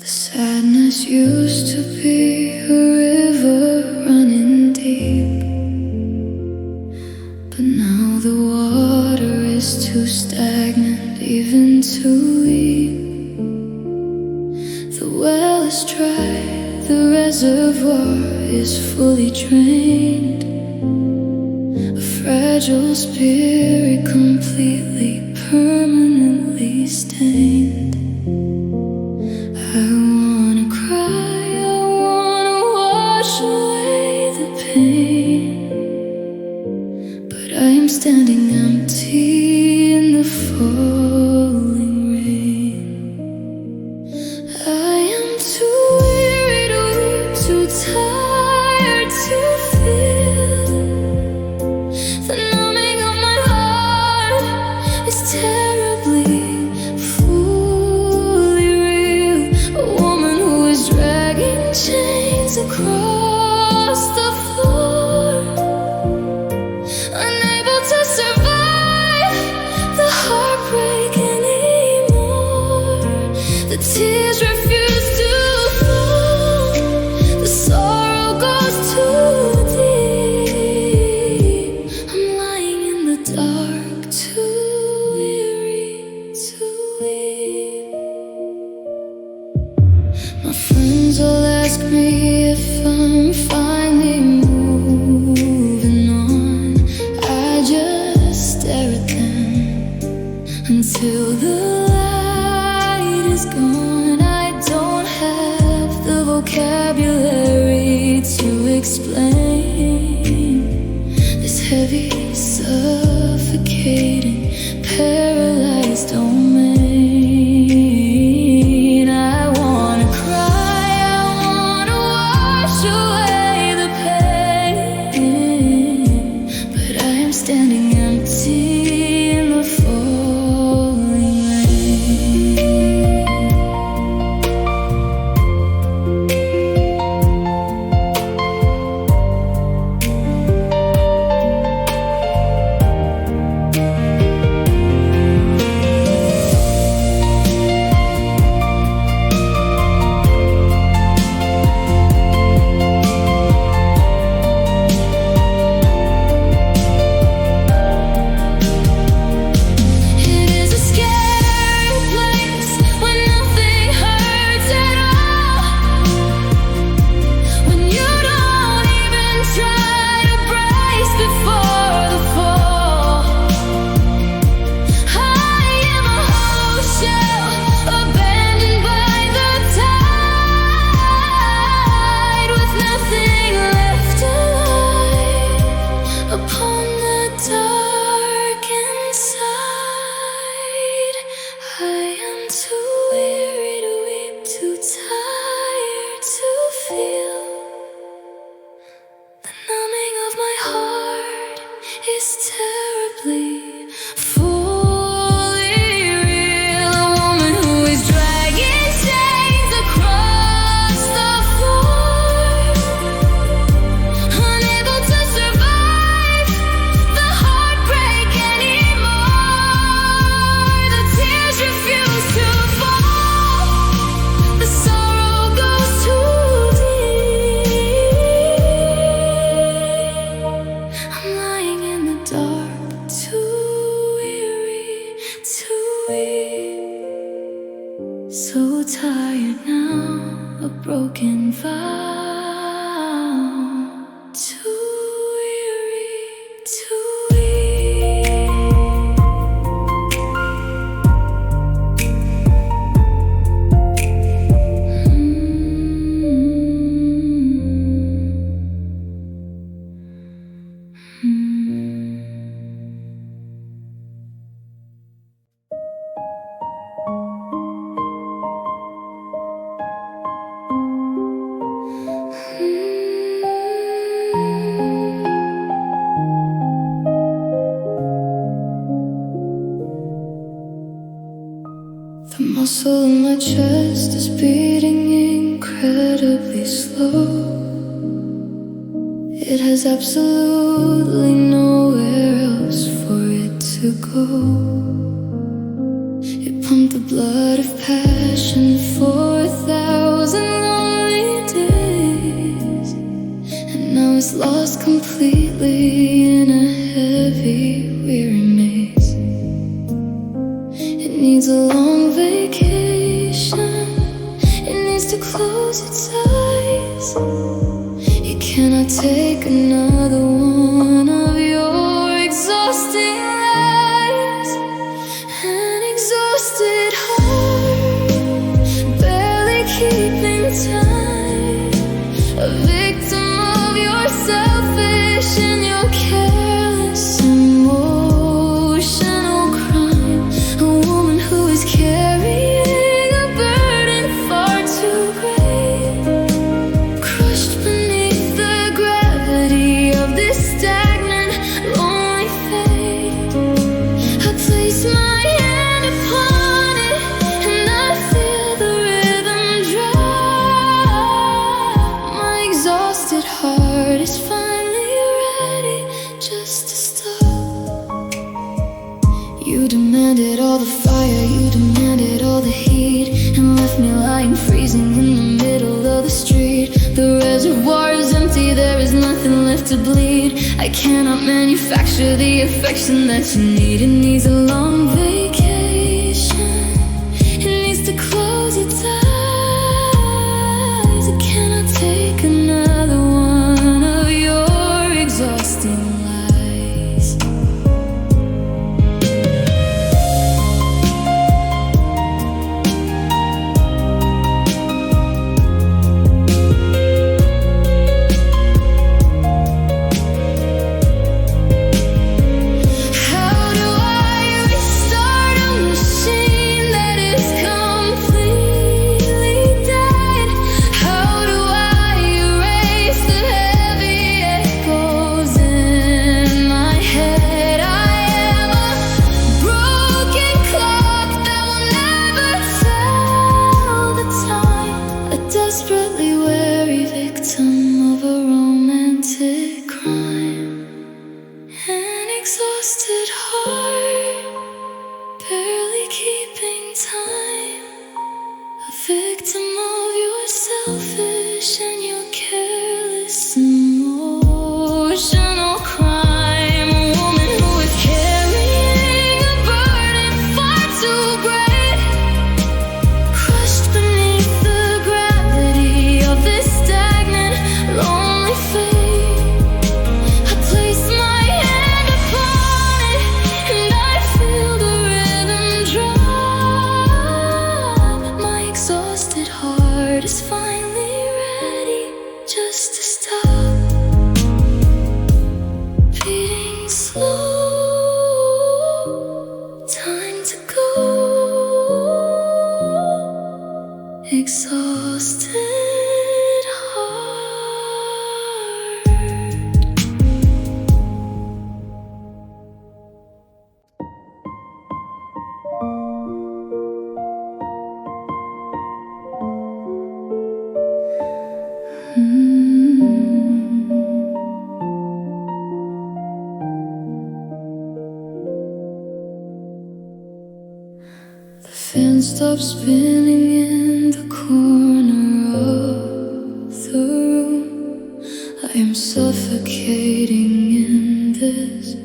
Sadness used to be a river running deep, but now the water is too stagnant even to weep. The well is dry, the reservoir is fully drained. A fragile spirit completely, permanently stained. I wanna cry, I wanna wash away the pain, but I am standing empty in the falling rain. I am too weary to weep, too tired to feel. The numbing of my heart is terribly chains across the floor, unable to survive the heartbreak anymore. The tears refuse to fall, the sorrow goes too deep. I'm lying in the dark, too weary to weep. My friends all ask me if I'm finally moving on. I just stare at them until the light is gone. I don't have the vocabulary to explain this heavy, suffocating, paralyzed domain. Standing empty in the falling rain. Upon the dark inside, I am too weary to weep, too tired to feel. The numbing of my heart is terribly, fully real. A woman who is dragging chains across the floor, unable to survive the heartbreak anymore. The tears refuse to fall, the sorrow goes too deep. I'm lying in the dark, too weary to weep. So tired now, a broken vow. Too weary to weep. The muscle in my chest is beating incredibly slow. It has absolutely nowhere else for it to go. It pumped the blood of passion for 1,000 quickly in a heavy, weary maze. It needs a long vacation. It needs to close its eyes. It cannot take another one of your exhausting lies. An exhausted heart, barely keeping time. A victim of your selfish and your careless emotional crime. A woman who is carrying a burden far too great, crushed beneath the gravity of this stagnant, lonely fate. I place my hand upon it and I feel the rhythm drop. My exhausted heart is finally ready just to stop. You demanded all the fire, you demanded all the heat, and left me lying freezing in the middle of the street. The reservoir is empty, there is nothing left to bleed. I cannot manufacture the affection that you need. It needs a long vacation. It needs to close its eyes. It cannot take another one of your exhausting lies. How do I restart a machine that is completely dead? How do I erase the heavy echoes in my head? I am a broken clock that will never tell the time. A desperately weary victim of a romantic crime. An exhausted heart, barely keeping time. A victim of your selfish and your careless emotional crime. A woman who is carrying a burden far too great, crushed beneath the gravity of this stagnant, lonely fate. I place my hand upon it and I feel the rhythm drop. My exhausted heart is finally ready just to stop. Beating slow, time to go. Exhausted heart. The fan stops spinning in the corner of the room. I am suffocating in this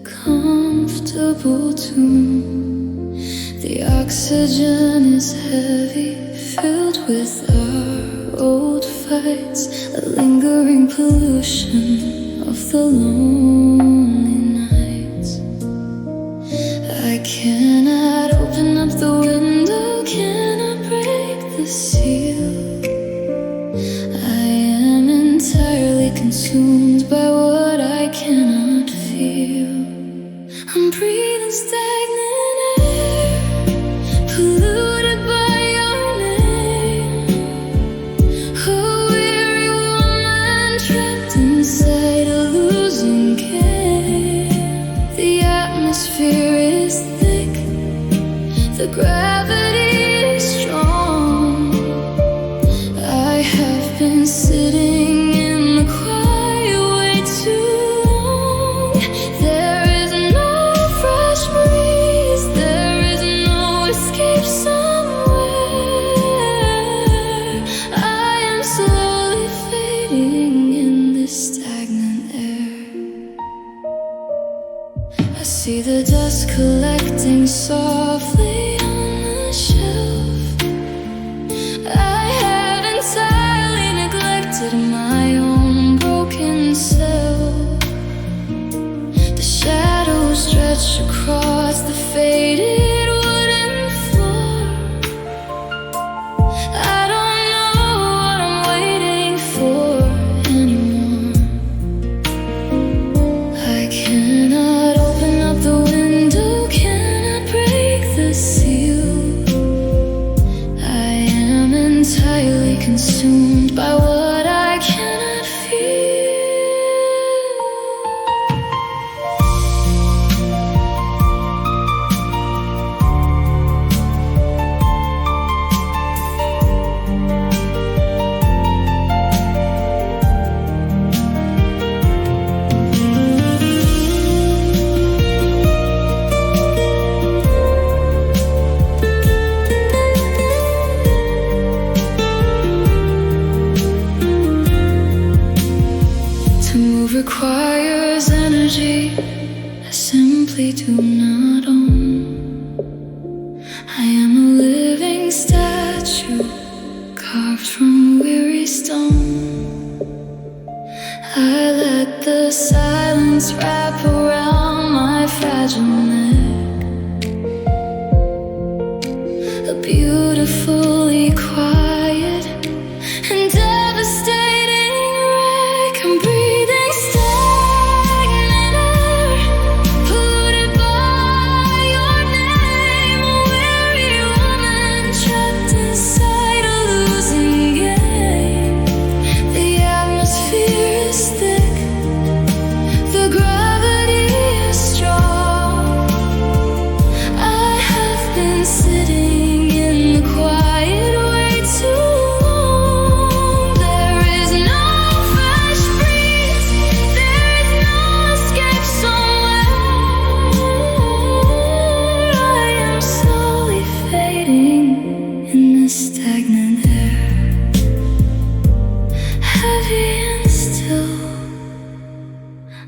comfortable tomb. The oxygen is heavy, filled with our old fights, a lingering pollution of the lonely nights. I cannot open up the window, cannot break the seal. I am entirely consumed by what I cannot feel. I'm breathing stagnant air, polluted by your name. A weary woman trapped inside a losing game. across the faded wooden floor. I don't know what I'm waiting for anymore. I cannot open up the window, cannot break the seal. I am entirely consumed by what I cannot feel. Requires energy I simply do not own. I am a living statue carved from weary stone. I let the silence wrap around my fragile neck. A beautifully quiet and devastating wreck. I'm breathing stagnant air, polluted by your name. A weary woman trapped inside a losing game. The atmosphere is thick, the gravity is strong. I have been sitting in the quiet way too long. There is no fresh breeze, there is no escape somewhere. I am slowly fading in this stagnant air, heavy and still.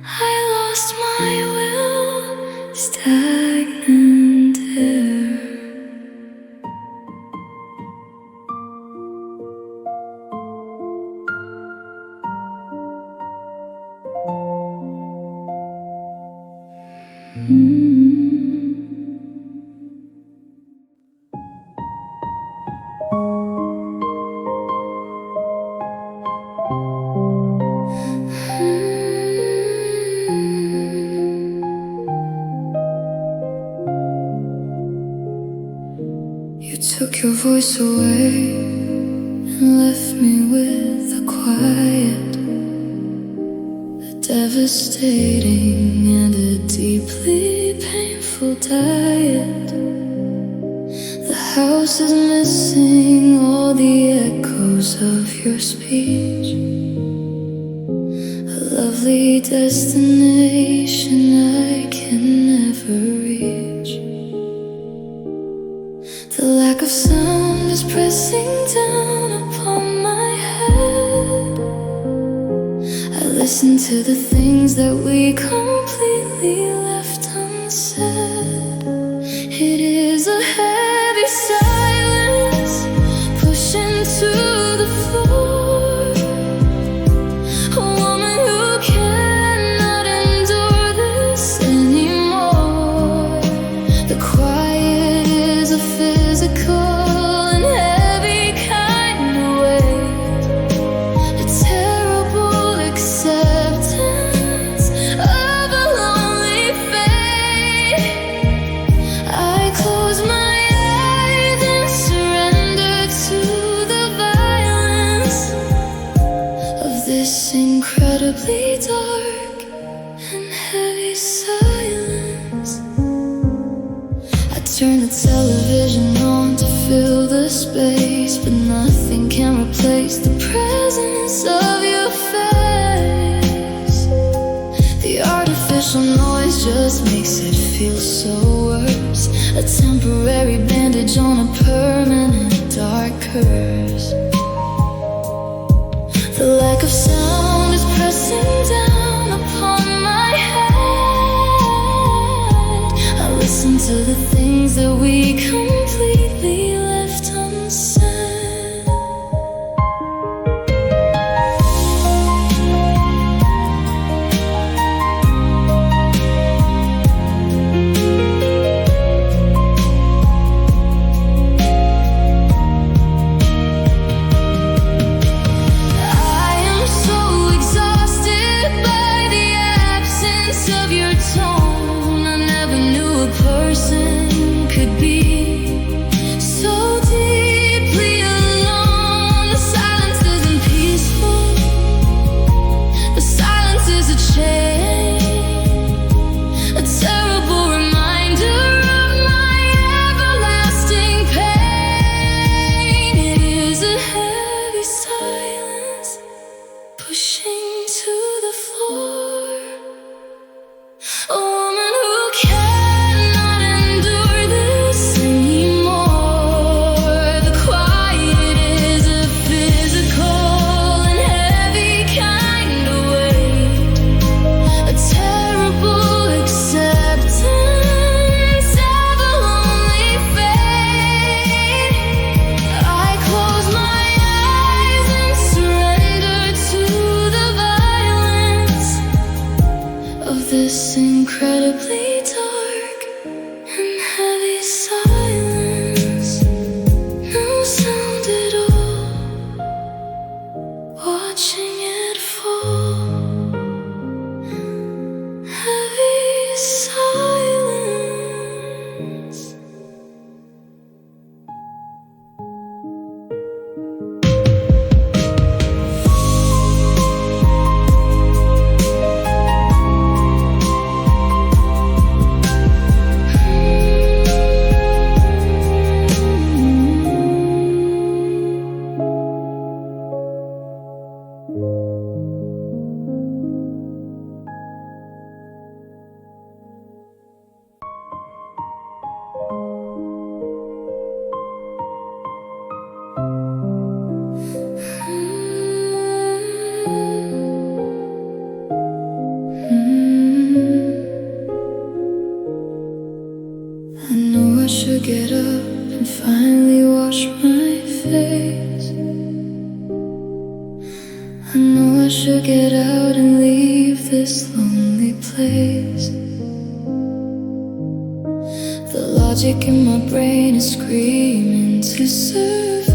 I lost my will, stagnant air. You took your voice away and left me with the quiet, a devastating and a deeply painful diet. The house is missing all the echoes of your speech, a lovely destination I can never reach. The lack of sound is pressing down upon my head. I listen to the things that we completely left unsaid. It is a heavy silence pushing to the floor. A woman who cannot endure this anymore. The quiet is a physical and heavy kind of weight, a terrible acceptance of a lonely fate. I close my eyes and surrender to the violence of this incredibly dark and heavy silence. I turn the television on to fill the space, but nothing can replace the presence of your face. The artificial noise just makes it feel so worse, a temporary bandage on a permanent dark curse. The lack of sound is pressing down upon my head. I listen to the things that we completely left unsaid. to get out and leave this lonely place. The logic in my brain is screaming to survive,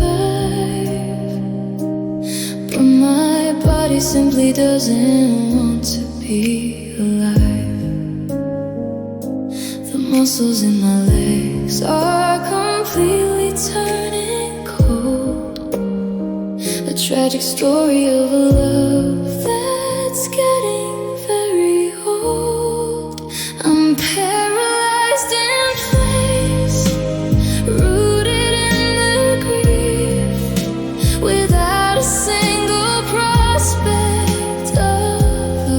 but my body simply doesn't want to be alive. The muscles in my legs are completely turning cold. A tragic story of a love that's getting very old. I'm paralyzed in place, rooted in the grief, without a single prospect of a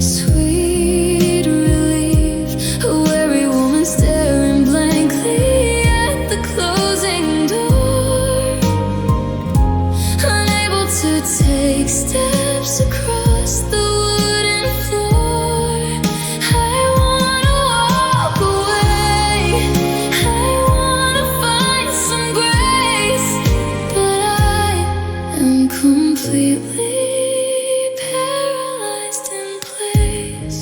sweet relief. A weary woman staring blankly at the closing door, unable to take steps across the wooden floor. I wanna walk away, I wanna find some grace, but I am completely paralyzed in place.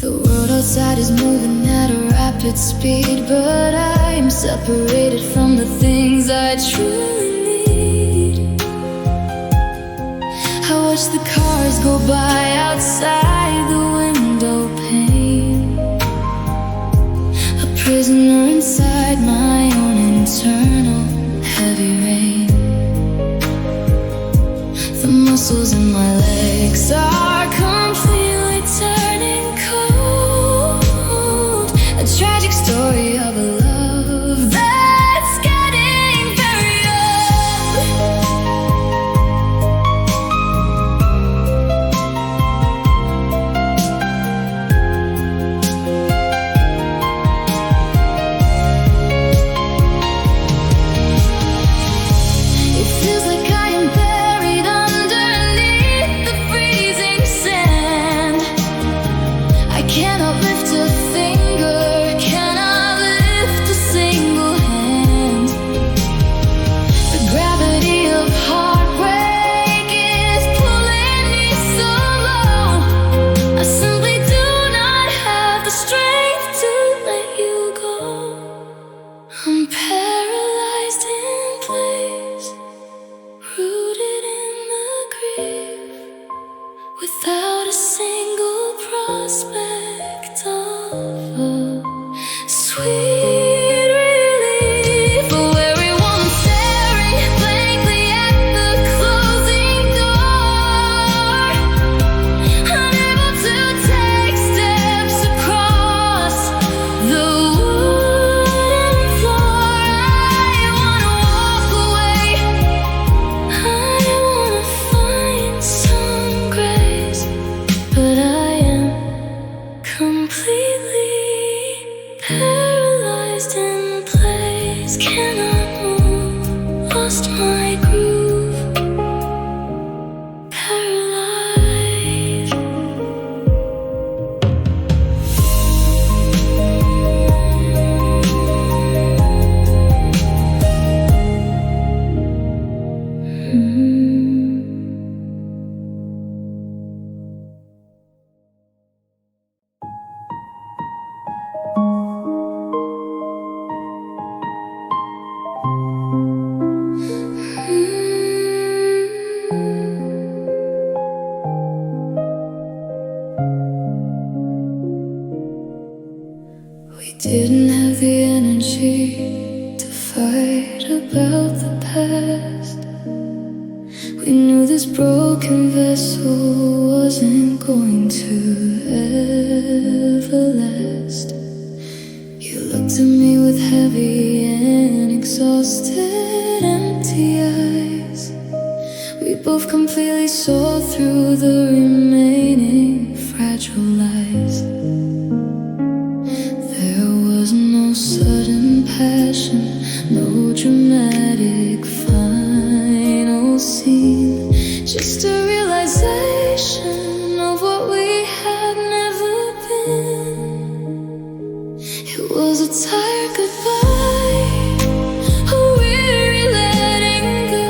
The world outside is moving at a rapid speed, but I am separated from the things I truly need. I watch the cars go by outside the window pane, a prisoner inside my own internal heavy rain. The muscles in my legs are completely turning cold. A tragic story of a love that's getting very old. It feels like I am buried underneath the freezing sand. I cannot lift a finger, cannot lift a single hand. The gravity of heartbreak is pulling me so low. I simply do not have the strength to let you go. I'm paralyzed in place, rooted in the grief, without a single prospect of a sweet relief. A weary woman staring blankly at the closing door, unable to take steps across the wooden floor. I wanna walk away, I wanna find some grace, but I am completely paralyzed in place. Cannot move, lost my groove, paralyzed. We didn't have the energy to fight about the past. We knew this broken vessel wasn't going to ever last. You looked at me with heavy and exhausted, empty eyes. We both completely saw through the remaining fragile lies. There was no sudden passion, no dramatic final scene, just a realization of what we had never been. It was a tired goodbye, a weary letting go,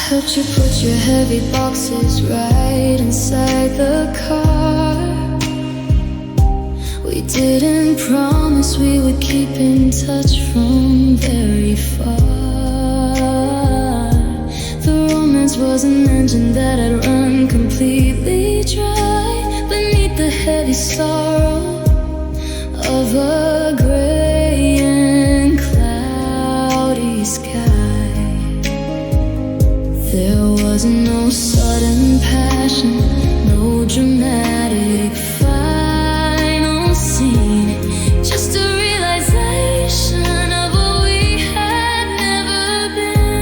helped you put your heavy boxes right inside the car. We didn't promise we would keep in touch from very far. The romance was an engine that had run completely dry beneath the heavy sorrow of a gray and cloudy sky. There was no sudden passion, no dramatic final scene, just a realization of what we had never been.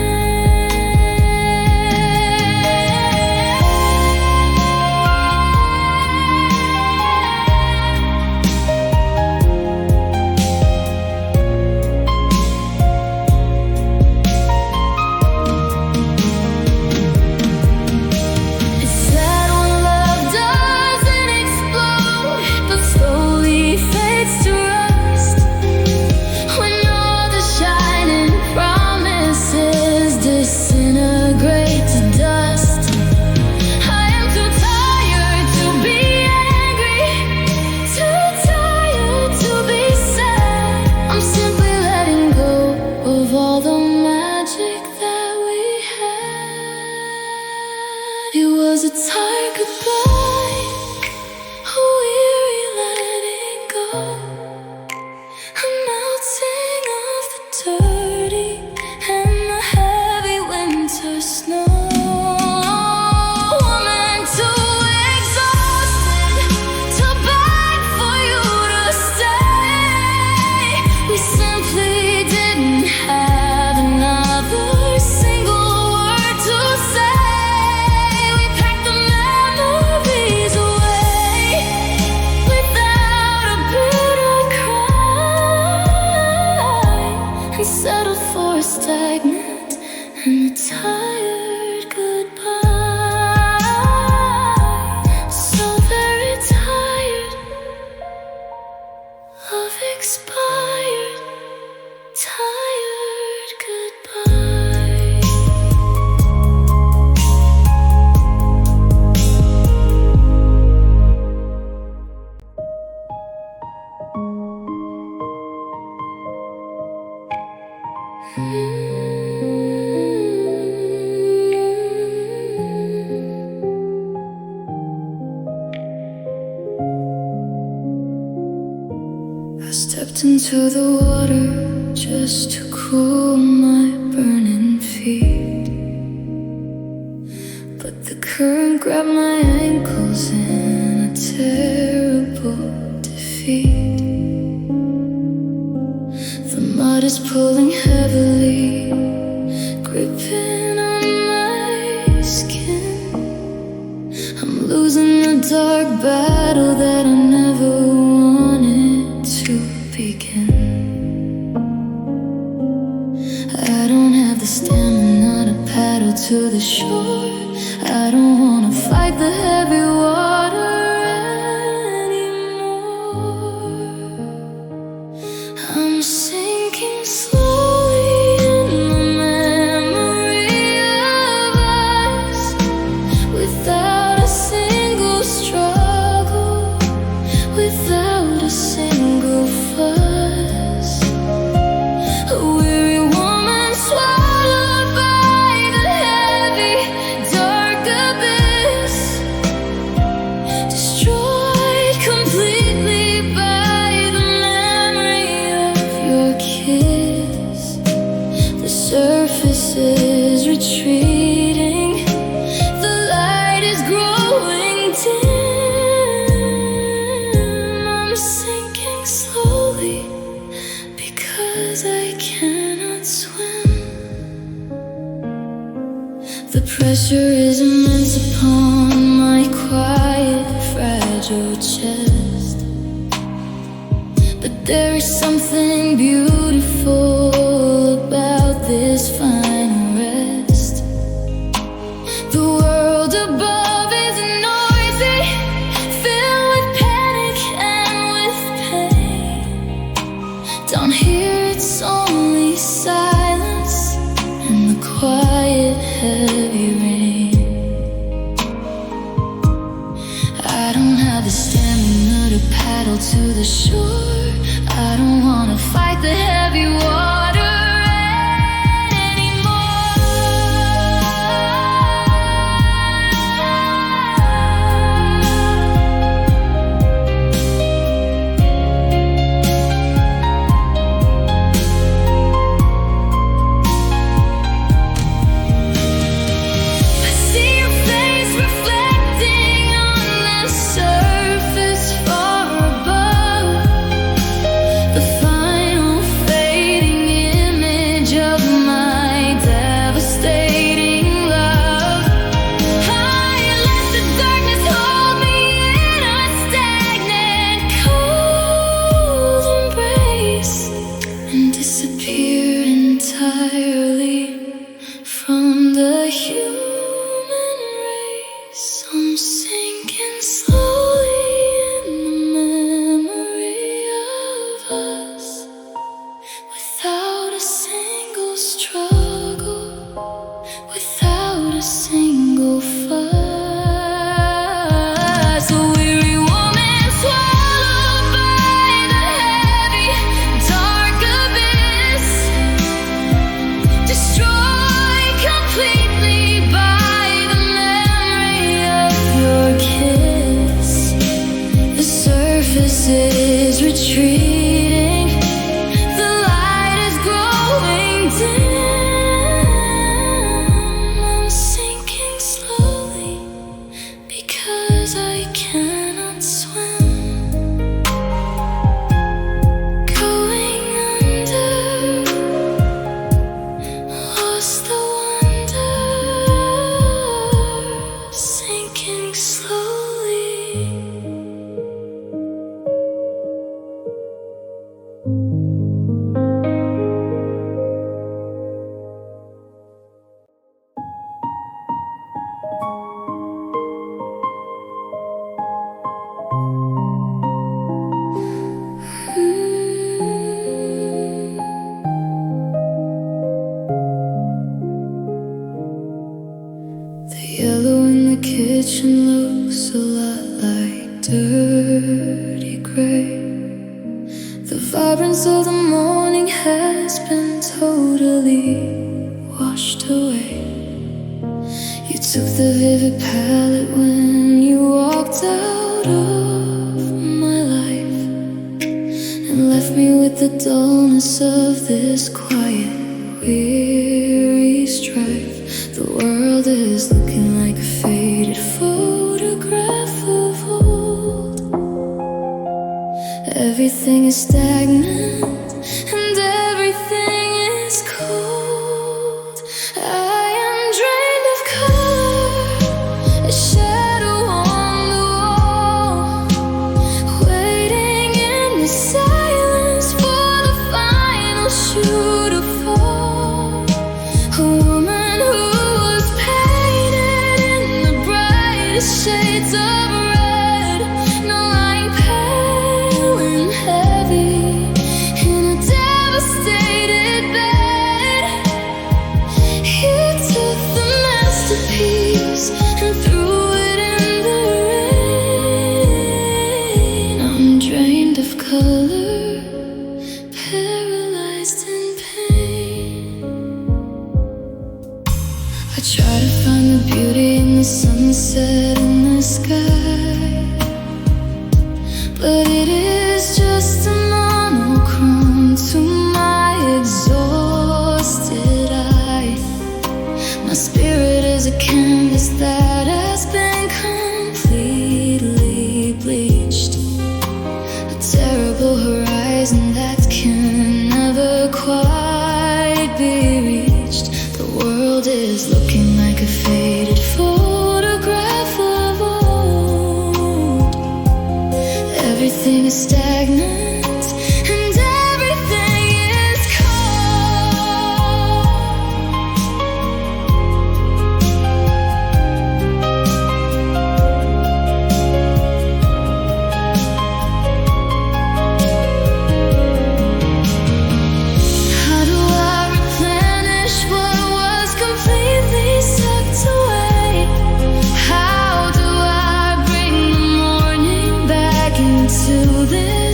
It's sad when love doesn't explode, but slowly fades to rust. When all the shining promises disintegrate to dust. I am too tired to be angry, too tired to be sad. I'm simply letting go of all the magic that we had. It was a tired goodbye, a weary letting go, a melting of the dirty and the heavy winter snow. I'm too exhausted to beg for you to stay. We simply didn't have another single word to say. We packed the memories away without a bitter cry, and settled for a stagnant and a tired goodbye. So very tired of expired, tired goodbye. I stepped into the water just to cool my burning feet, but the current grabbed my ankles in a terrible defeat. The mud is pulling heavily, gripping on my skin. I'm losing the dark battle that I never wanted to begin. I don't have the stamina to paddle to the shore. I don't wanna fight the heavy water anymore. I'm sinking slowly in the memory of us, without a single struggle, without a single fuss. A weary woman swallowed by the heavy, dark abyss, destroyed completely by the memory of your kiss. The surface is retreating, the light is growing dim. I'm sinking slowly because I cannot swim. The pressure is immense upon my quiet, fragile chest, but there is something beautiful about this final rest. The world above is noisy, filled with panic and with pain. Down here it's only silence and the quiet, heavy human race. I'm sinking slowly in the memory of us, without a single struggle, without a single fuss. A weary woman swallowed by the heavy, dark abyss, destroyed completely by the memory of your kiss. The surface is retreating, the light is growing dim. I'm sinking slowly because I cannot swim. Going under, lost the wonder, sinking slowly. The yellow in the kitchen looks a lot like dirty gray. The vibrance of the morning has been totally washed away. You took the vivid palette when you walked out of my life, and left me with the dullness of this quiet, weary strife. The world is looking like a faded photograph of old. Everything is stagnant and everything is cold. I am drained of color, a shadow on the wall, waiting in the silence for the final shoe to fall. A woman who was painted in the brightest shades of red, no lying pale and heavy in a devastated bed. You took the masterpiece and threw it in the rain. I'm drained of color, paralyzed in pain. I try to find the beauty in the sunset in the sky, but it is just a monochrome to my exhausted eye. My spirit is a canvas that has been completely bleached, a terrible horizon that can never quite be reached. The world is looking like a faded photograph of old. Everything is stagnant and everything is cold. How do I replenish what was completely sucked away? How do I bring the morning back into this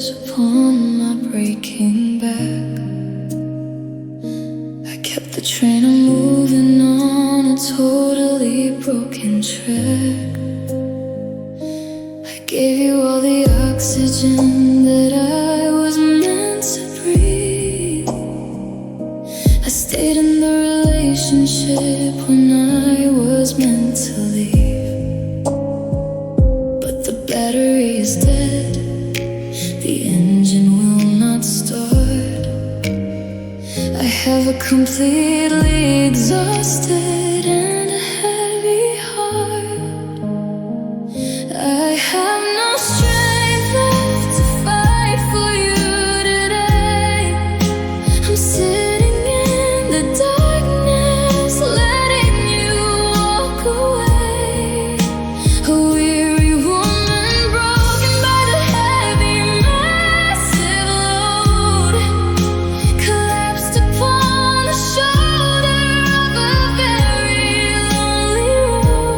bruises upon my breaking back. I kept the train on moving on a totally broken track. I gave you all the oxygen that I was meant to breathe. I stayed in the relationship when I was meant to leave. But the battery is dead, the engine will not start. I have a completely exhausted and a heavy heart. I have no strength left to fight for you today. I'm sitting in the darkness, letting you walk away. A weary woman broken by the heavy, massive load, collapsed upon the shoulder of a very lonely road.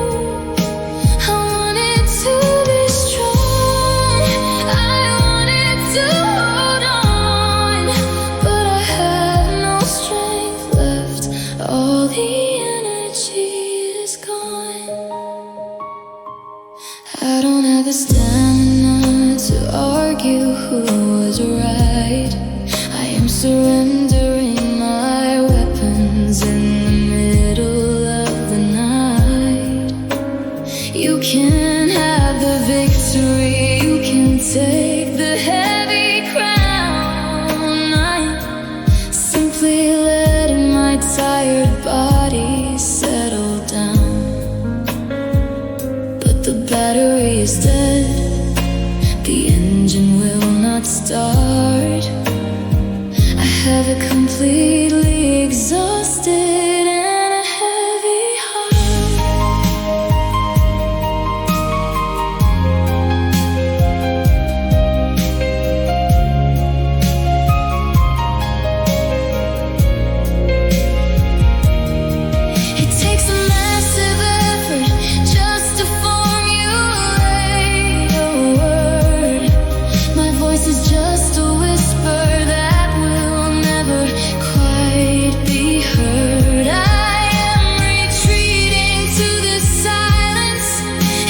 I wanted to be strong, I wanted to hold on, but I have no strength left, all the energy is gone. I don't have the stamina to argue who was right. I am surrendering my weapons in the middle of the night. You can have the victory, you can take the heavy crown. I'm simply letting my tired body settle down. But the battery is dead, the engine will not start. I have a completely exhausted and a heavy heart. It takes a massive effort just to formulate a word. My voice is just a whisper that will never quite be heard. I am retreating to the silence,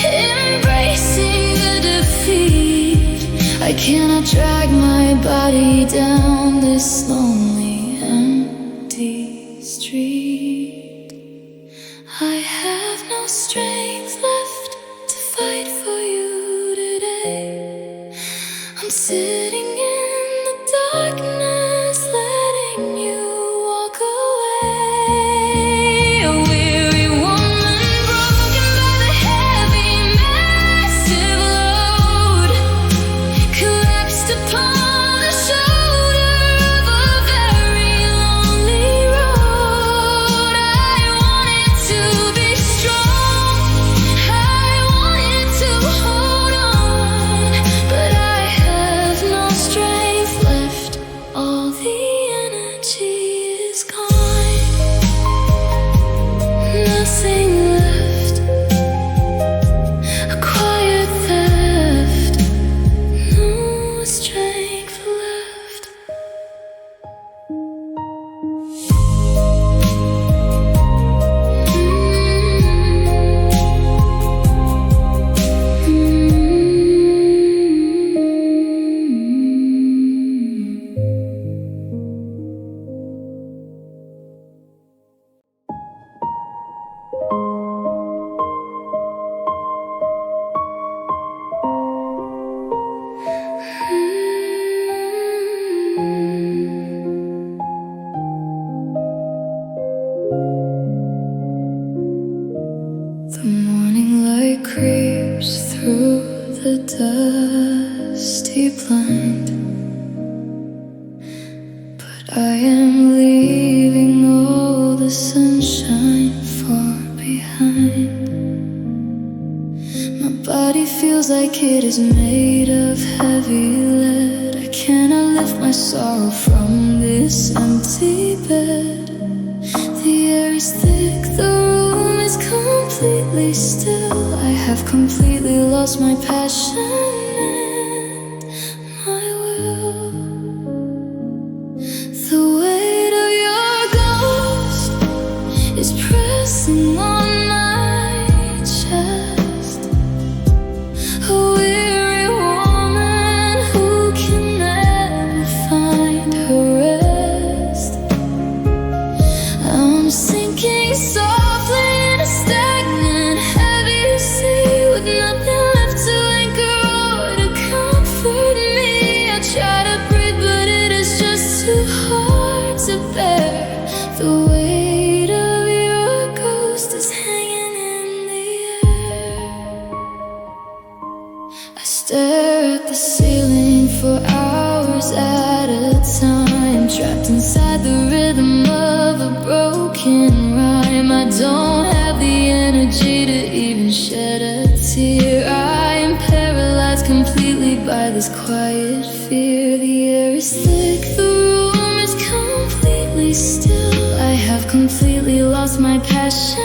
embracing the defeat. I cannot drag my body down this lonely, empty street. I have no strength left to fight for you today. I'm sitting in the darkness, letting you walk away. A weary woman broken by the heavy, massive load, collapsed upon the shoulder of a very lonely road. I wanted to be strong, I wanted to hold on, but I have no strength left, all the energy is gone. Nothing left, a quiet theft, no strength left. The morning light creeps through the dusty blind, but I am leaving all the sunshine far behind. My body feels like it is made of heavy lead. I cannot lift my sorrow from this empty bed. The air is thick, the room is completely still. I have completely lost my passion and my will. too hard to bear. The weight of your ghost is hanging in the air. I stare at the ceiling for hours at a time, trapped inside the rhythm of a broken rhyme. I don't have the energy to even shed a tear. I am paralyzed completely by this quiet fear. The air is thick, the room is completely still. I have completely lost my passion.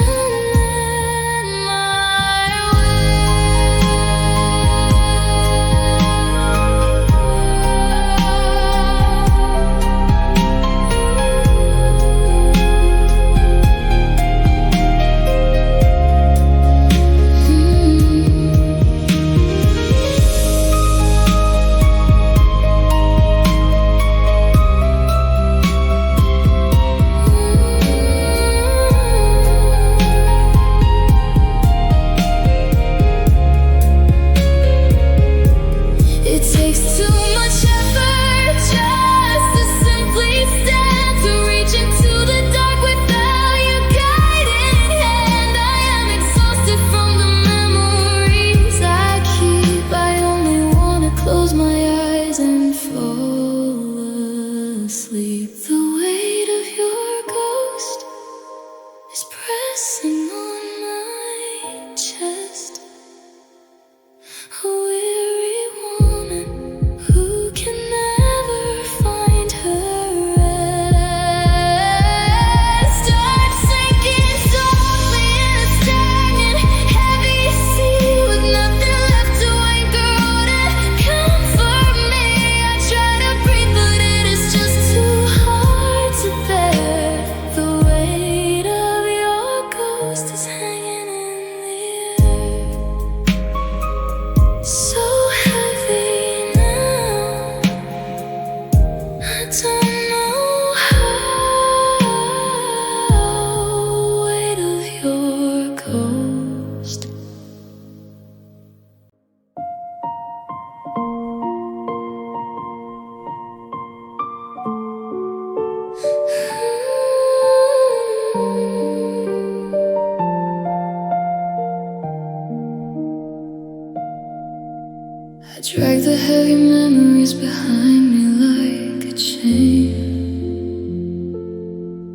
I drag the heavy memories behind me like a chain.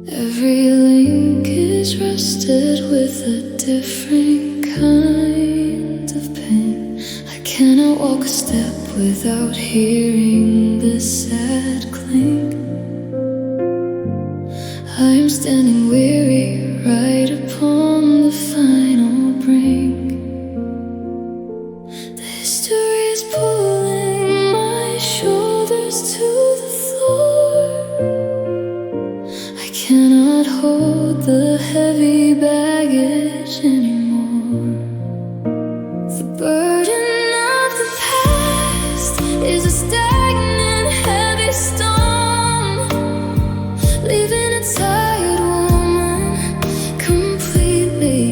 Every link is rusted with a different kind of pain. I cannot walk a step without hearing the sad clink. I am standing weary right upon the final brink. The history is pulling my shoulders to the floor. I cannot hold the heavy baggage anymore. The burden of the past is a stagnant, heavy stone, leaving a tired woman completely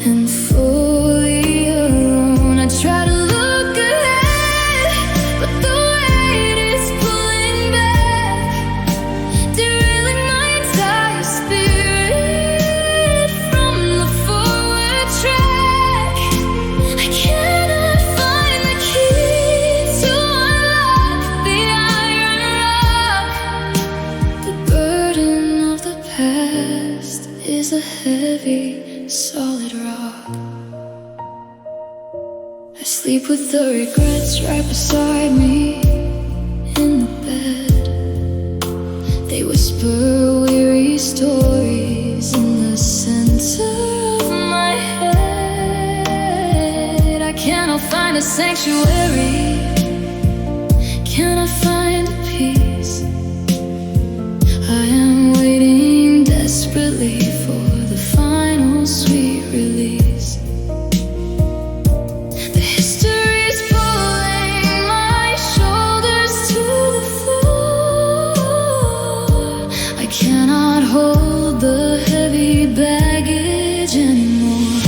and fully alone. I try to look ahead, but the weight is pulling back, derailing my entire spirit from the forward track. I cannot find the key to unlock the iron lock. The burden of the past is a heavy, solid rock. I sleep with the regrets right beside me in the bed. They whisper weary stories in the center of my head. I cannot find a sanctuary, cannot find a peace. I am waiting desperately for the final sweet release. The history is pulling my shoulders to the floor. I cannot hold the heavy baggage anymore.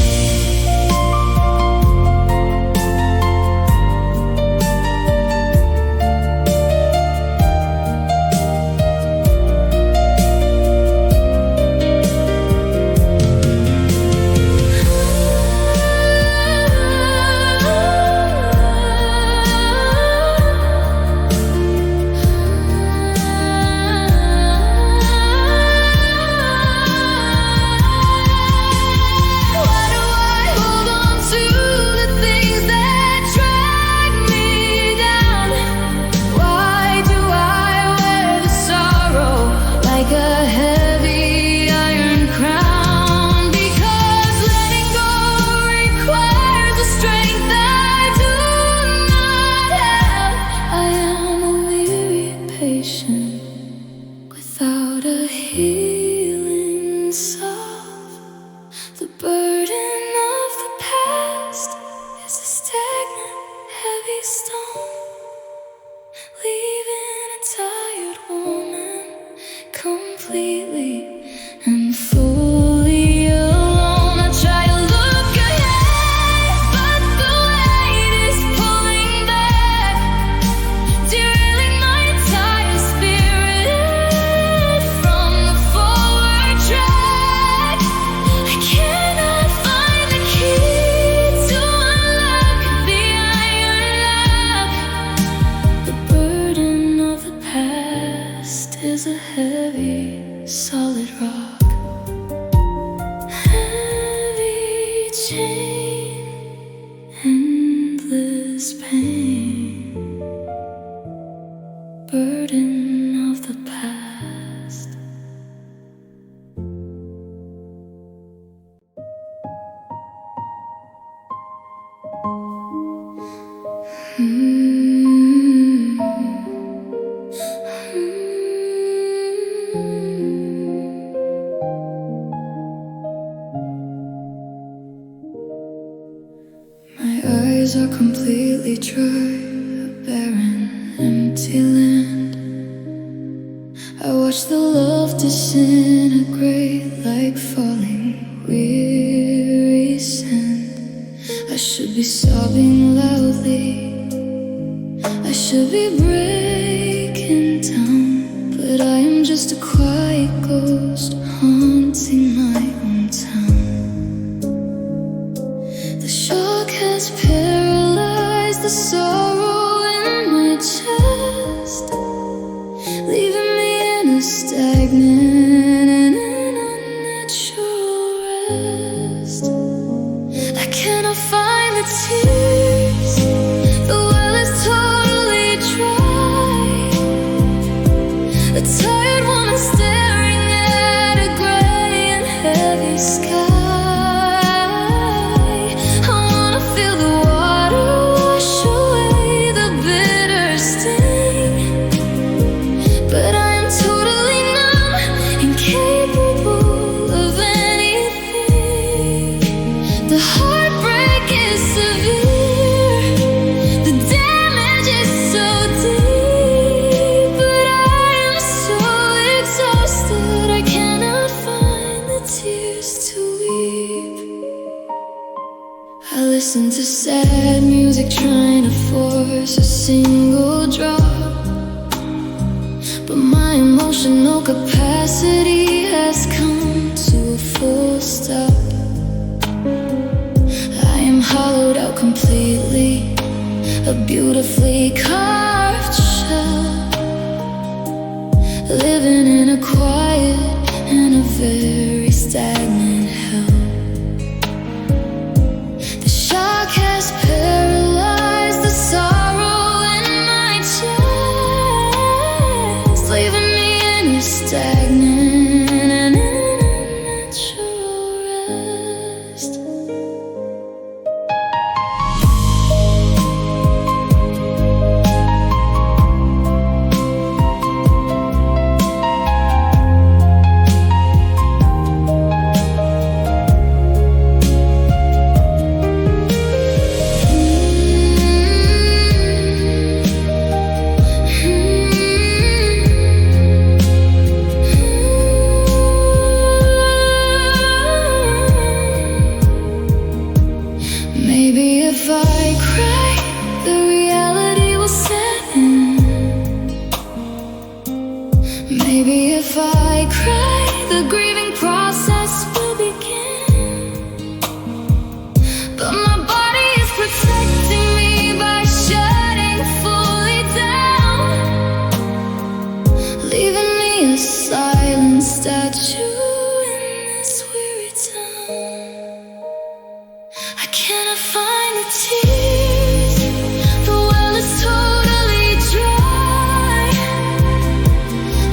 salvation without a healing solve. The burden of the past is a stagnant, heavy stone, leaving a tired woman completely and fully alone. I try to look ahead, but the weight is pulling back, derailing my entire spirit from the forward track. I cannot find the key to unlock the iron lock. The burden of the past is a heavy, solid rock. Heavy chain, endless pain. Burden of the past. My eyes are completely dry, a barren, empty land. I watch the love disintegrate like falling, weary sand. I should be sobbing loudly, I should be breaking down, but I am just a quiet ghost haunting my own town. The shock has paralyzed the sorrow in my chest, leaving me in a stagnant and an unnatural rest. I cannot find the tears, the well is totally dry. A tired woman staring at a gray and heavy sky. I wanna feel the water wash away the bitter sting, but I am totally numb, incapable of anything. The heartbreak is severe, the damage is so deep, but I am so exhausted I cannot find the tears to weep. I listen to sad music trying to force a single drop, but my emotional capacity has come to a full stop. I am hollowed out completely, a beautifully carved shell, living in a quiet and a very stagnant hell. The shock has paralyzed the sorrow in my chest, leaving me in a stagnant and an unnatural rest. Maybe if I cry, the reality will set in. Maybe if I cry, the grieving process will begin. But my body is protecting me by shutting fully down, leaving me a silent statue in this weary town. I cannot find the tears, the well is totally dry.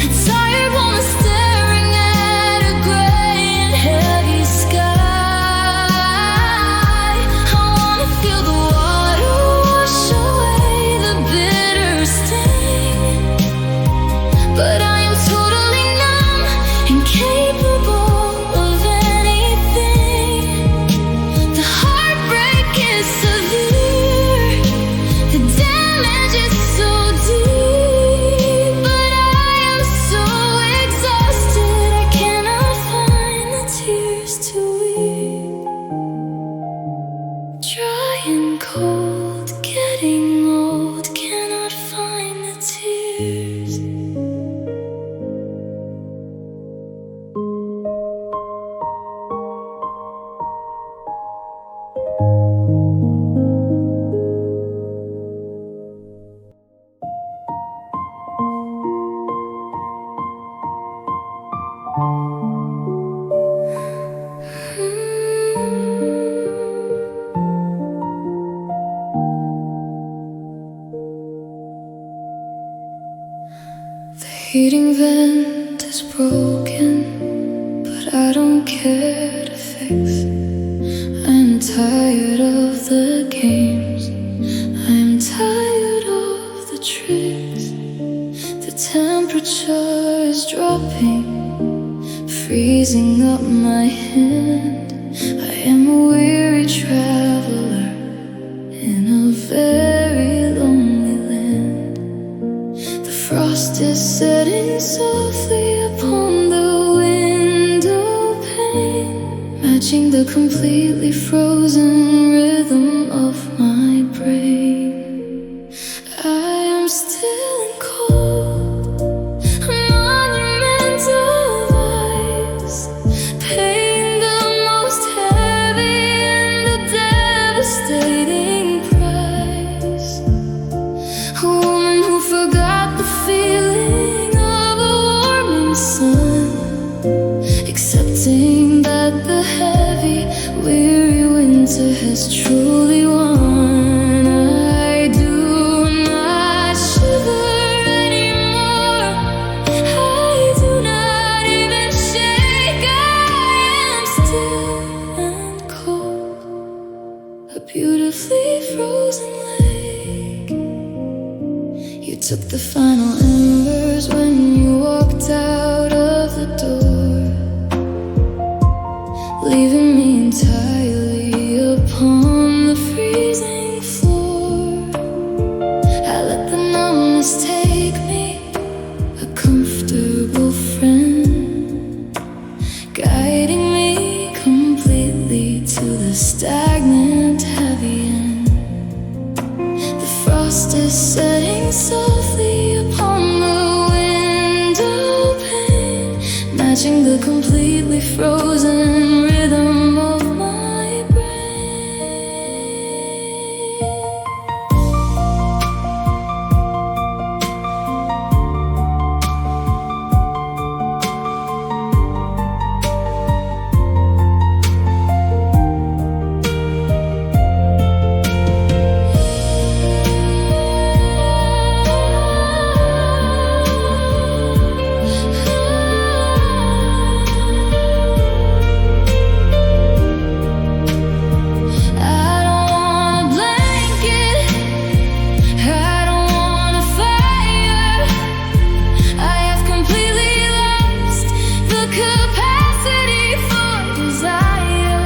A tired woman staring at a gray and tears. Heating vent is broken, but I don't care to fix. I'm tired of the games, I'm tired of the tricks. The temperature is dropping, freezing up my hand. I am a weary traveler in a very lonely land. The frost is setting softly upon the window pane, matching the completely frozen rhythm of my brain. I am still in cold, a monumental ice, paying the most heavy and the devastating price. A woman who forgot the feeling of a warming sun, accepting that the heavy, weary winter has truly won. I do not shiver anymore, I do not even shake. I am still and cold, a beautifully frozen lake. You took the final embers when you walked out of the door, leaving me entirely upon the freezing floor. I let the numbness take me, a comfortable friend, guiding me completely to the stagnant heavy end. The frost is setting softly upon the window pane, matching the completely frozen rhythm of my brain. I don't want a blanket, I don't want a fire. I have completely lost the capacity for desire.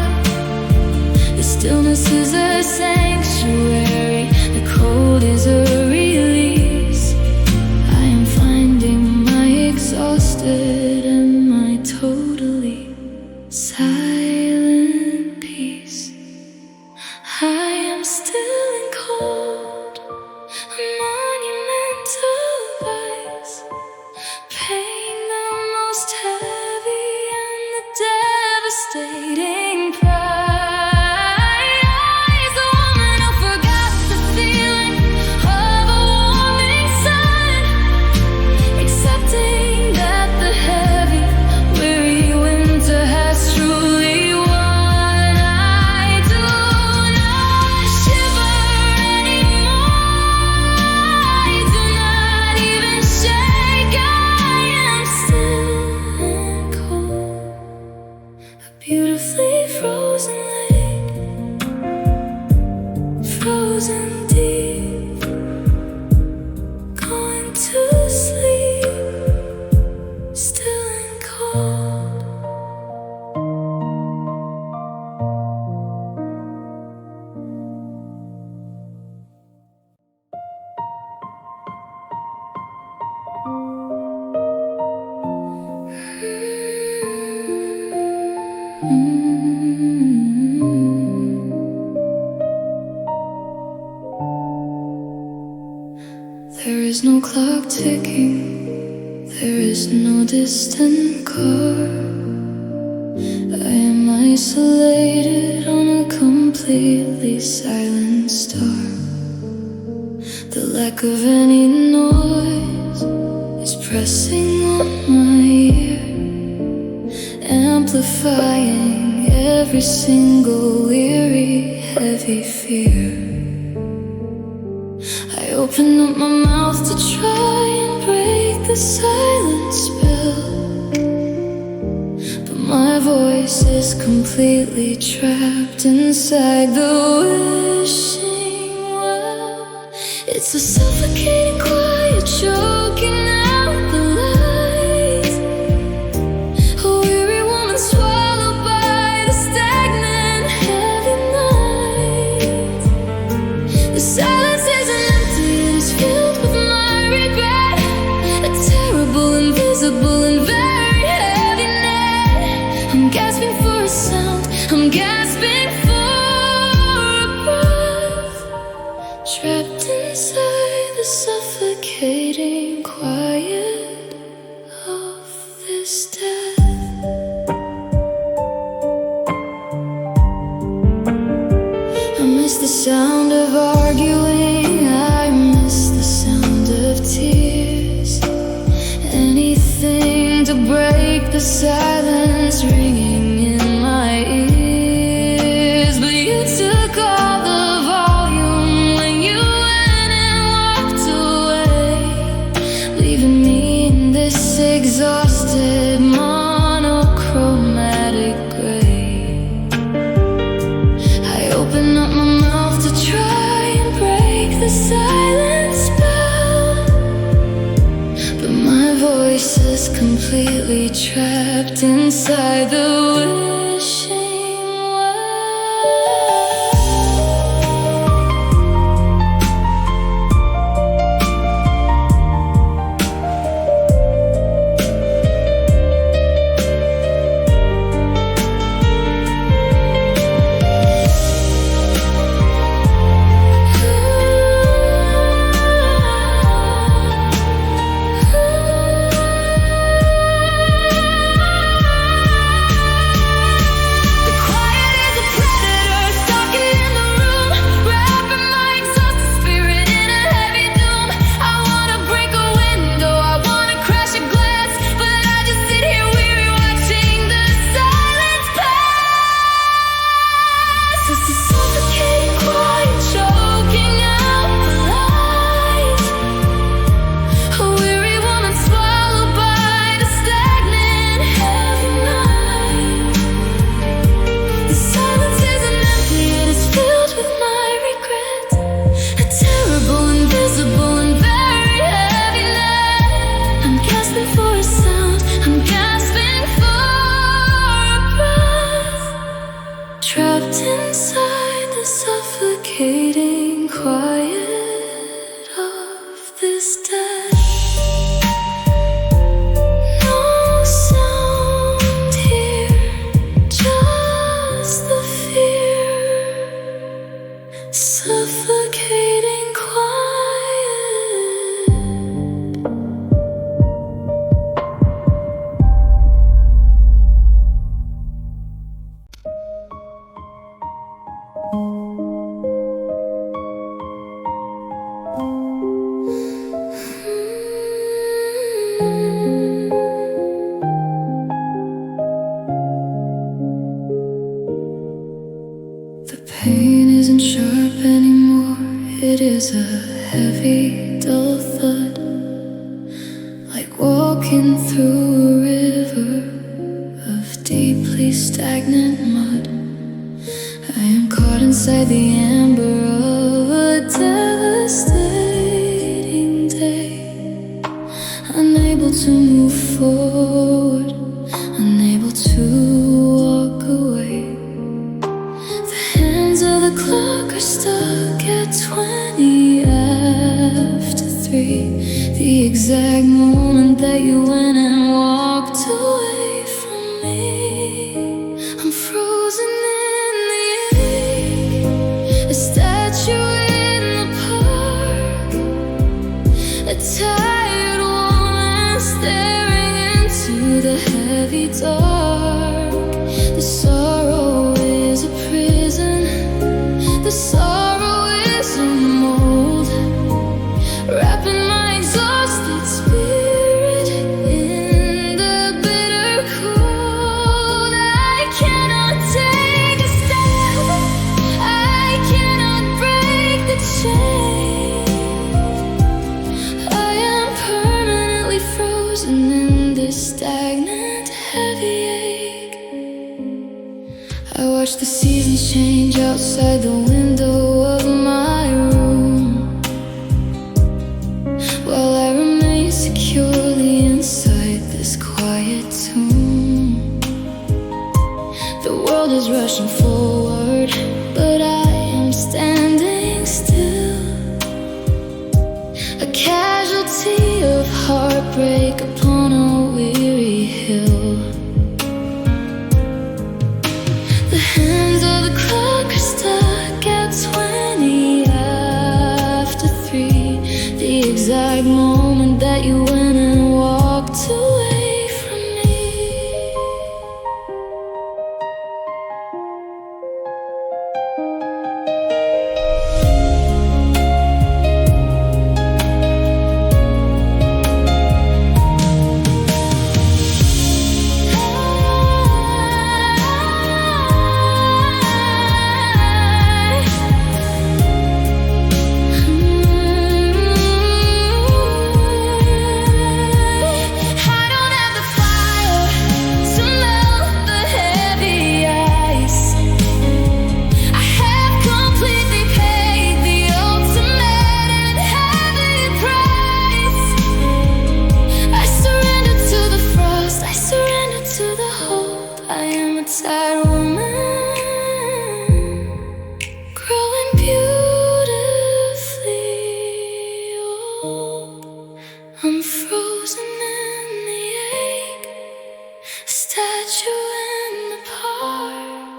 The stillness is a sanctuary, the cold is a release. I am finding my exhausted and my totally silent peace. I am still in cold, a monumental ice, paying the most heavy and the devastating price. The woman who forgot the feeling of a warming sun, accepting that the ticking. There is no distant car. I am isolated on a completely silent star. The lack of any noise is pressing on my ear, amplifying every single weary, heavy fear. I open up my mouth to try and break the silent spell, but my voice is completely trapped inside the wishing well. It's a suffocating quiet, choking out the light. A weary woman swallowed by the stagnant, heavy night. The silence isn't empty, it is filled with my regret. A terrible, invisible, and very heavy net. I'm gasping for a sound, I'm gasping for a breath. Trapped inside the suffocating quiet of this death. I miss the sound of arguing, I miss the sound of tears. Anything to break the silence ringing in my ears. But you took all the volume when you went and walked away, leaving me in this exhausted monochromatic gray. I open up my mouth to try and break the silent spell, but my voice is completely trapped inside the wishing well. Trapped inside the suffocating quiet of this death. No sound here, just the fear. Suffocating quiet. The pain isn't sharp anymore, it is a heavy, dull thud, like walking through a river of deeply stagnant mud. I am caught inside the amber of a devastating day, unable to move forward, unable to walk away. The hands of the clock are stuck at 20 after 3, the exact moment that you went and walked away from me. I'm frozen in the ache, a statue in the park, a tire the heavy dark. The sorrow is a prison. The sorrow is a mold, wrapping my exhausted spirit in the bitter cold. I cannot take a step. I cannot break the chain. I am permanently frozen in this stagnant heavy ache. I watch the seasons change outside the window of my room, while I remain securely inside this quiet tomb. The world is rushing forward, but I am standing still, a casualty of heartbreak upon a weary hill. The hands of the clock are stuck at 20 after 3, the exact moment that you went and walked away from me. Tired woman, growing beautifully old. I'm frozen in the ache, a statue in the park.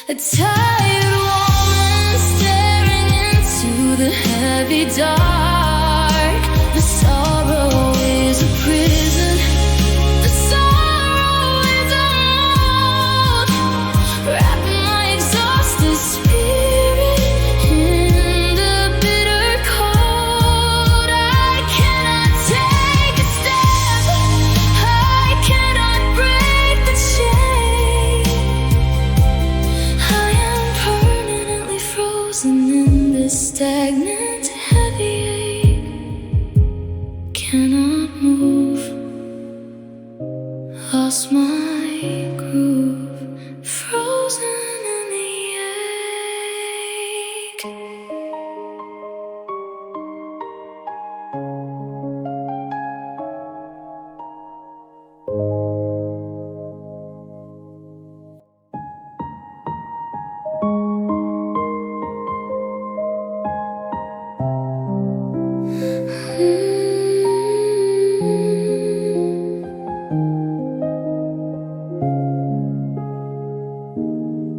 A tired woman staring into the heavy dark. The sorrow is a prison. The sorrow is a mold, wrapping my exhausted spirit in the bitter cold. I cannot take a step. I cannot break the chain. I am permanently frozen in this stagnant heavy ache. Cannot move, lost my groove, frozen in the ache.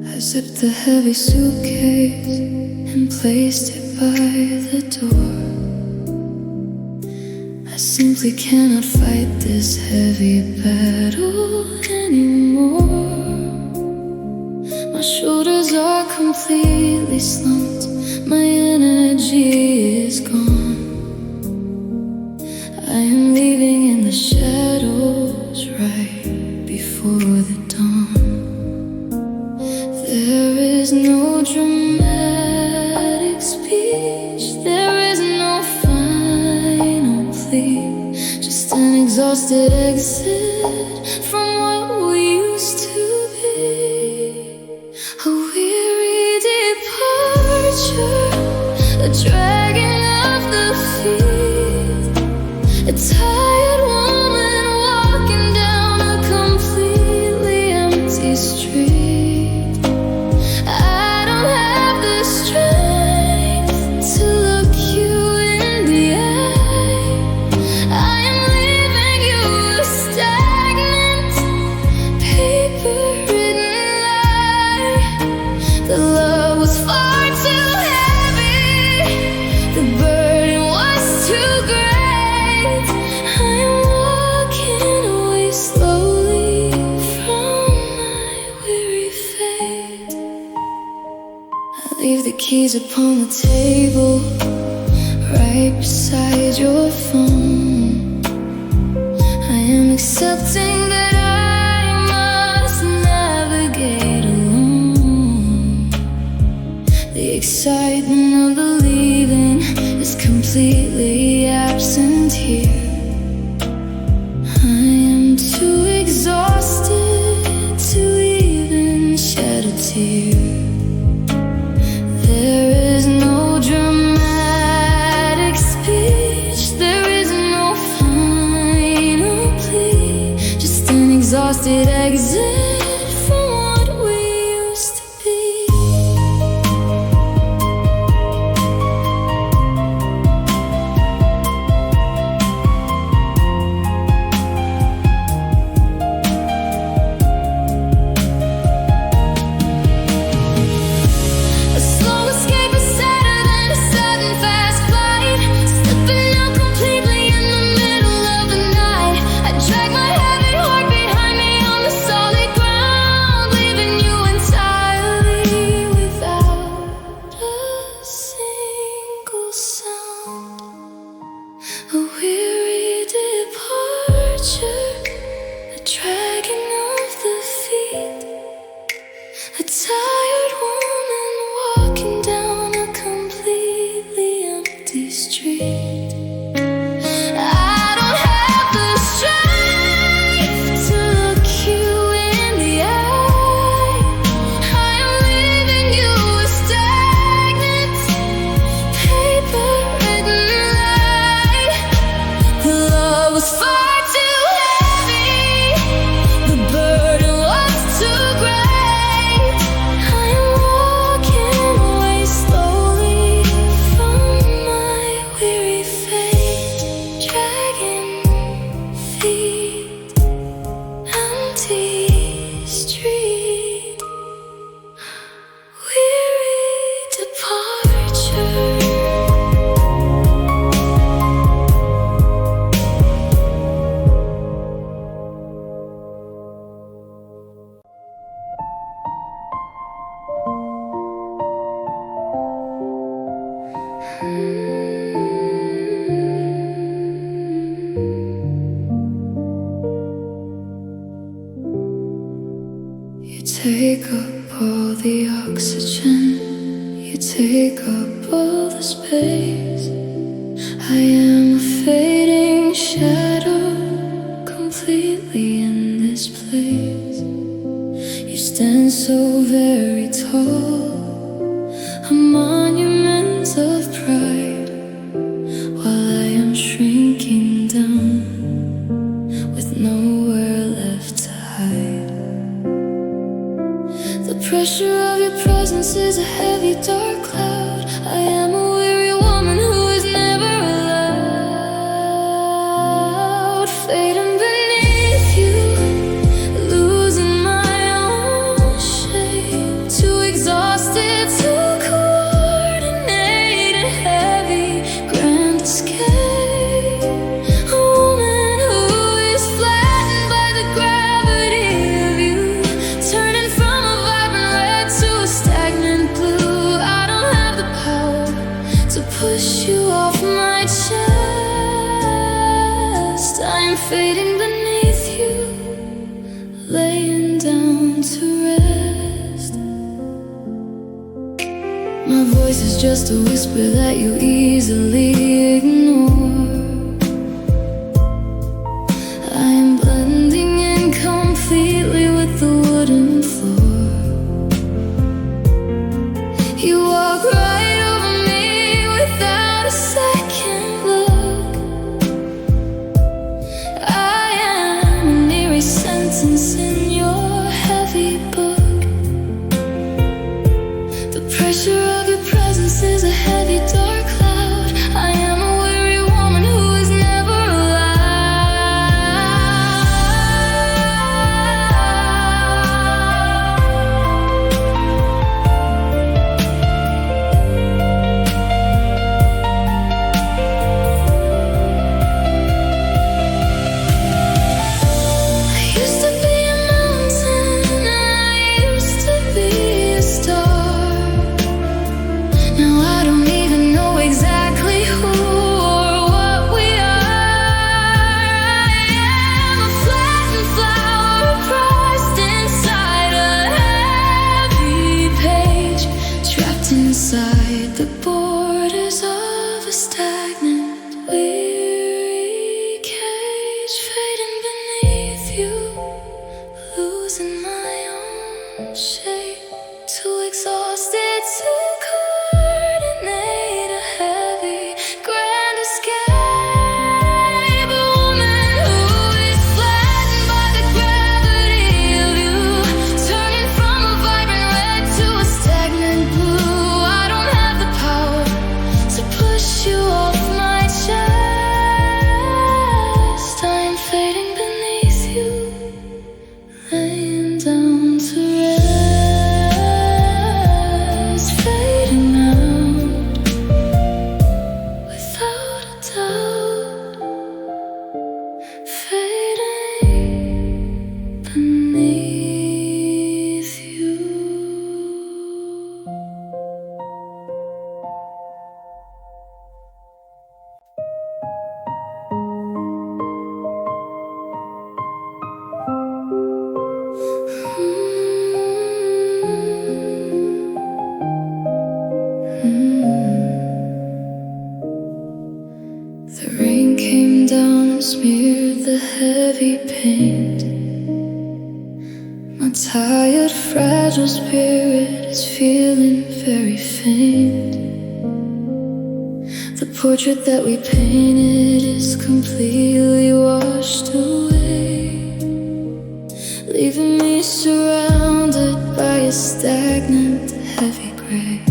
I zipped the heavy suitcase and placed it by the door. I simply cannot fight this heavy battle anymore. My shoulders are completely slumped, my energy is gone. I am leaving in the shadows right before the dawn. There is no dramatic speech, there is no final plea, just an exhausted exit from what we used to be. A weary departure, a dragging of the feet, a tired woman walking down a completely empty street. I don't have the strength to look you in the eye. I am leaving you stagnant keys upon the table, right beside your phone. I am accepting that I must navigate alone. The excitement of the leaving is completely absent here. I am too exhausted to even shed a tear. There is no dramatic speech, there is no final plea, just an exhausted exit from what we used to be. A weary departure, a dragging of the feet, a tired woman walking down a completely empty street. I don't have the strength to look you in the eye. I am leaving you a stagnant paper written. The love was far too heavy, the burden was too great. I am walking away slowly from my weary fate, dragging feet, empty street, weary departure. You take up all the oxygen, you take up all the space. I am a fading shadow, completely in this place. You stand so very tall, a monument of pride, while I am shrinking down with nowhere left to hide. The pressure of your presence is a heavy dark cloud. I am a weary woman who is never allowed, fading beneath you, losing my own shame, too exhausted to coordinate a heavy grand escape. A woman who is flattened by the gravity of you, turning from a vibrant red to a stagnant blue. I don't have the power to push you off my chest. I am fading beneath you, laying down to rest. My voice is just a whisper that you easily ignore. I am blending in completely with the wooden floor. You walk right over me without a second look. I am an eerie sentence in your heavy book. The pressure of your presence is a heavy dark cloud. I am a weary beneath the heavy paint. My tired, fragile spirit is feeling very faint. The portrait that we painted is completely washed away, leaving me surrounded by a stagnant, heavy gray.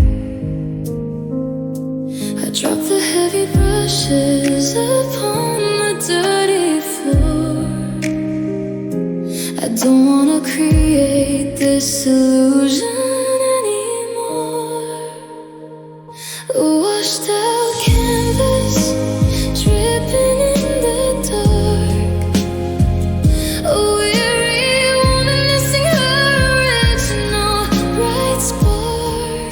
I drop the heavy brushes upon the dirty floor. I don't wanna create this illusion anymore. A washed out canvas, dripping in the dark. A weary woman missing her original bright spark.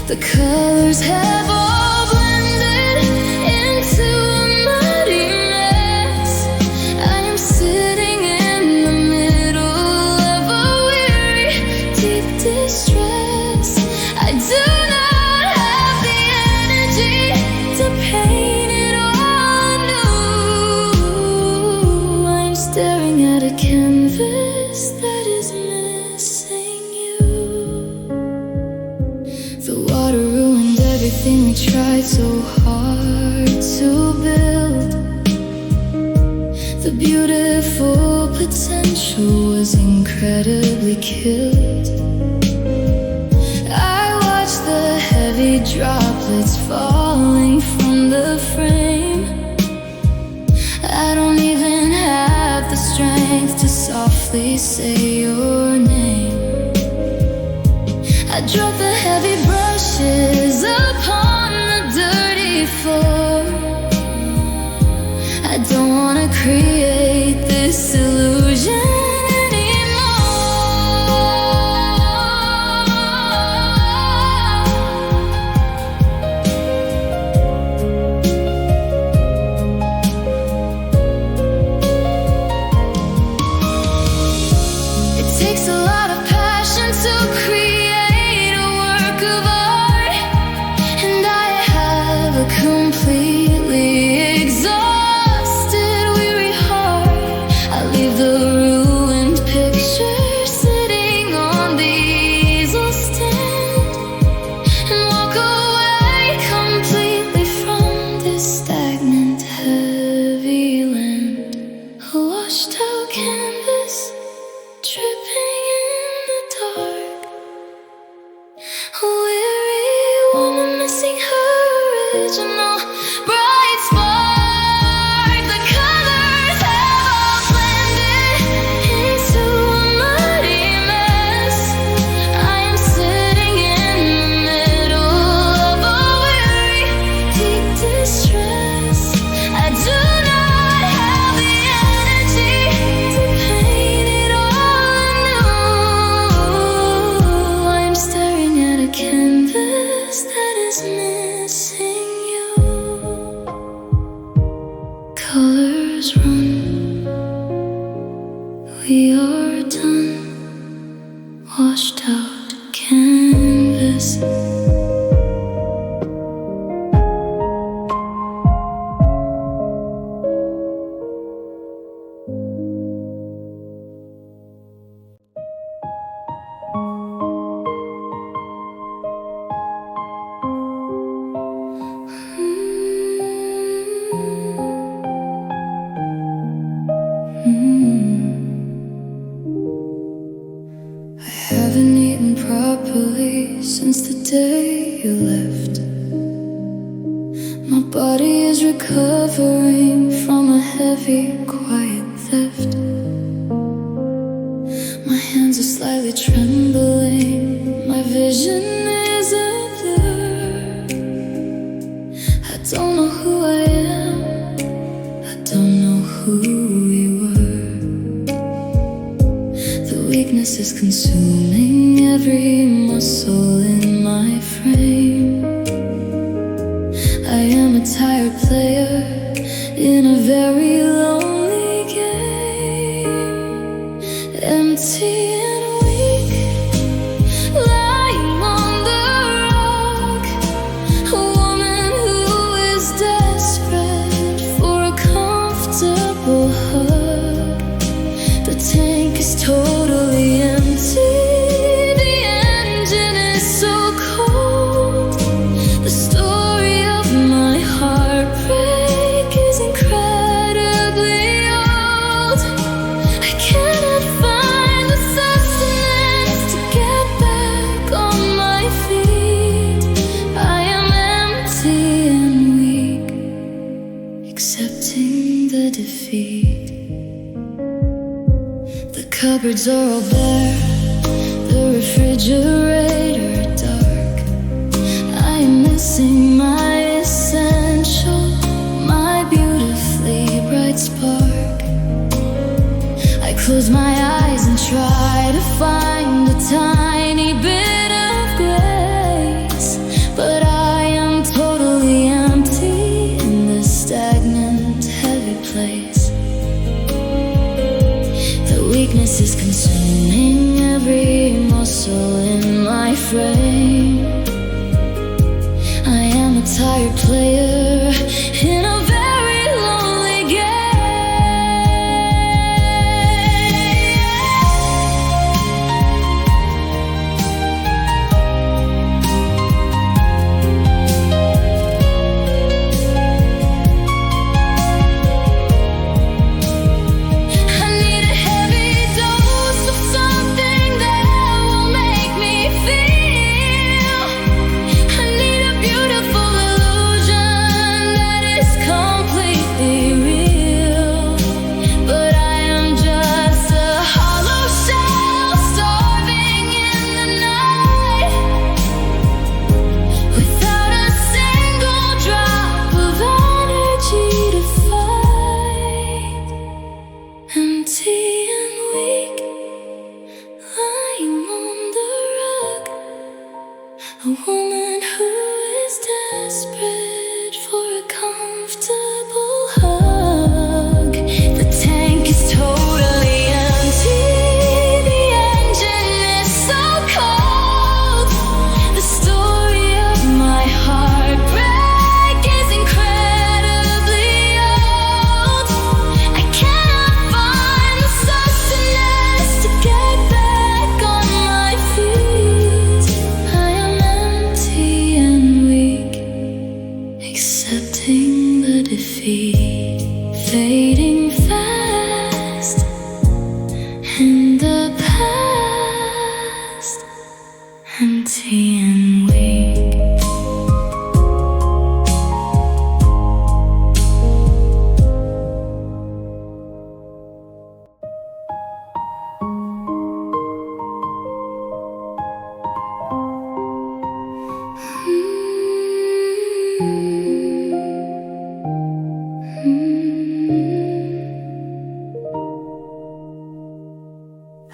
The colors have all blended into a muddy mess. I am sitting in the middle of a weary, deep distress. I do not have the energy to paint it all new. I'm staring at a canvas that is missing you. The water ruined everything we tried so hard to build. The beautiful potential was incredibly killed. I watched the heavy droplets falling from the frame. I don't even have the strength to softly say your name. I drop the heavy brushes upon the dirty floor. I don't wanna create this illusion completely exhausted, weary heart. I leave the ruined picture sitting on the easel stand and walk away completely from this stagnant, heavy land. A washed out canvas, dripping in the dark. A weary woman missing her original bright spark. The colors have all blended into a muddy mess. I am sitting in the middle of a weary, deep distress. I do not have the energy to paint it all new. I am staring at a canvas that is missing you. Colors run, we are done. Washed out canvas. I haven't eaten properly since the day you left. My body is recovering from a heavy, quiet theft. My hands are slightly trembling. My vision is a blur. I don't know who I am. I don't know who we were. The weakness is consuming every muscle in my frame. I am a tired player in a very lonely game. Empty and weak, lying on the rock. A woman who is desperate for a comfortable hug. cupboards are all bare, the refrigerator dark. I am missing my essential, my beautifully bright spark. I close my eyes and try to find a tiny bit of grace, but I am totally empty in this stagnant, heavy place. The weakness is consuming every muscle in my frame. I am a tired player in a very lonely game. I need a heavy dose of something that will make me feel. I need a beautiful illusion that is completely real. But I am just a hollow shell starving in the night, without a single drop of energy to fight. Empty and weak, lying on the rug. A woman who is desperate for a comfortable hug. The tank is totally empty, the engine is so cold. The story of my heartbreak is incredibly old. I cannot find the sustenance to get back on my feet. I am empty and weak, accepting the defeat, fading fast in the past, empty and weak.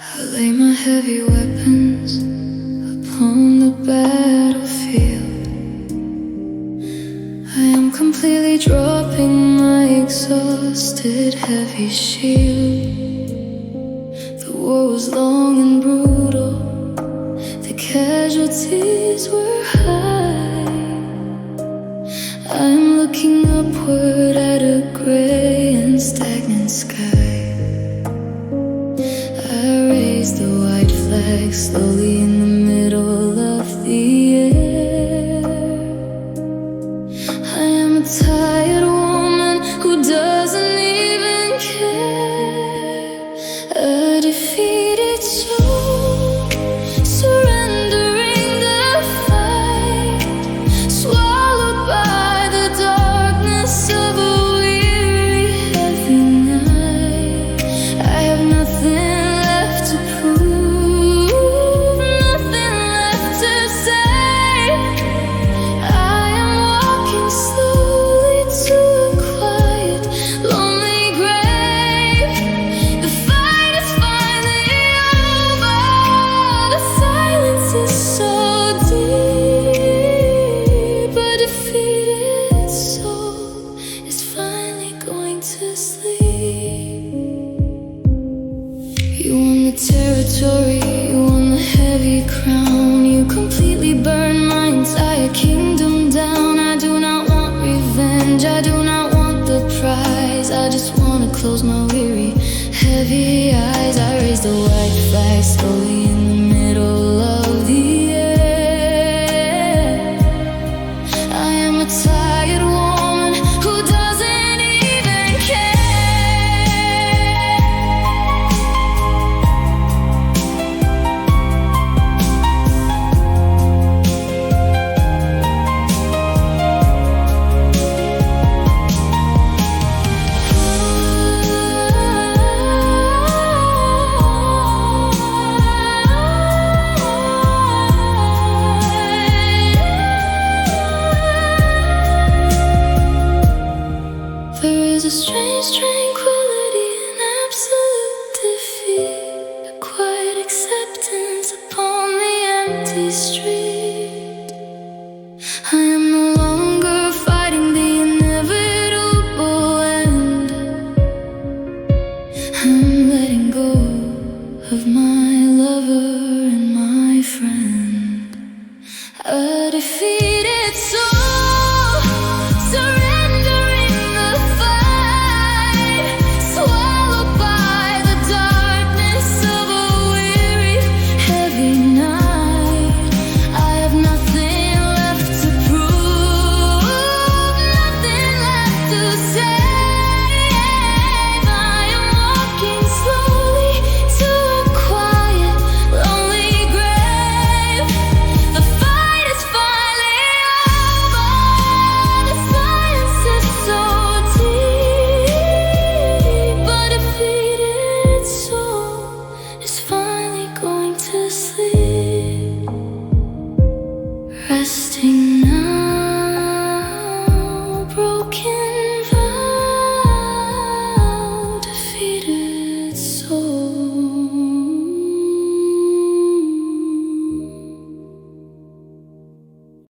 I lay my heavy weapons upon the battlefield. I am completely dropping my exhausted, heavy shield. The war was long and brutal, the casualties were high. I'm looking upward at a gray and stagnant sky. I raise the white flag slowly in the middle of the air. I am a tired woman who doesn't even care. A defeated soul, surrendering the fight, swallowed by the darkness of a weary, heavy night. I have nothing left to prove, nothing left to say. I am walking slowly to a quiet, lonely grave. The fight is finally over. The silence is so deep. A defeated soul is finally going to sleep. You won the territory, you won the heavy crown. You completely burned my entire kingdom down. I do not want revenge, I do not want the prize. I just wanna close my weary, heavy eyes. I raise the white flag slowly in the middle of the air. I am a tired woman who doesn't even care. I'm letting go of my